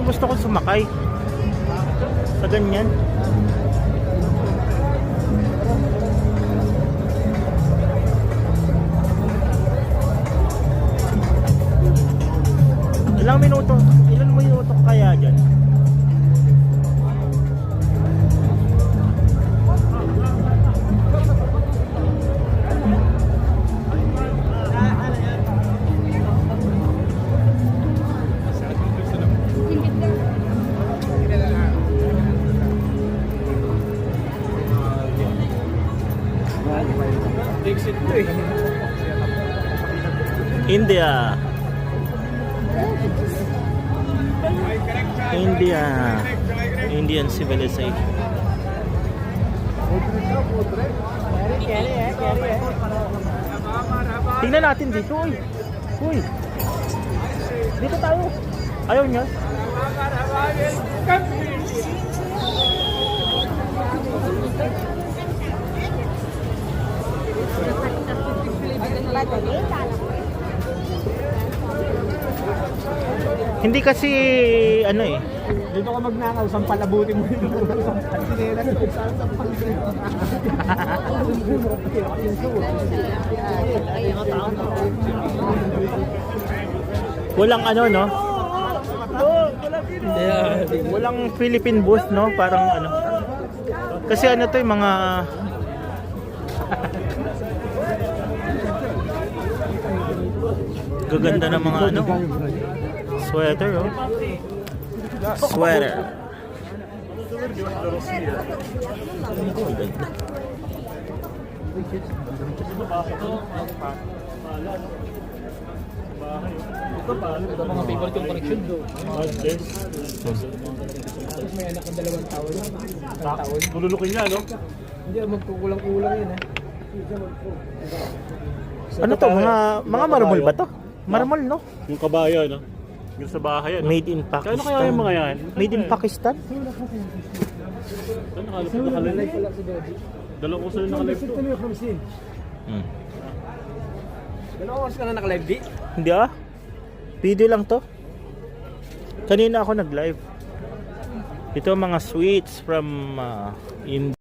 gusto ko sumakay sa ganyan. Ilang minuto? Ilan minuto kaya dyan? India. Indian civilization. Tingnan natin dito, uy. Uy. Dito tayo. Ayaw niya. Hindi kasi ano eh. Dito ka magnakaw, sampal abutin mo dito. Walang ano, no? Walang Philippine booth, no? Parang ano. Kasi ano to yung mga gaganda ng mga ano. Sweater, oh. Sweater. Ito mga favorite yung connection do. May anak ng 2 taon. Tululukin niya, no? Hindi, magkukulang-kulang yun eh. Ano to? Mga marmol ba to? Marmol, no? Yung kabayo, no? Yung sa bahay, no? Made in Kano Pakistan. kaya yung mga yan? Made in Pakistan? Saan nakalive? Dalawang ko sila nakalive to. Dalawang oras ka na nakalive, di? Hindi ah. Video lang to. Kanina ako nag-live. Ito ang mga sweets from India.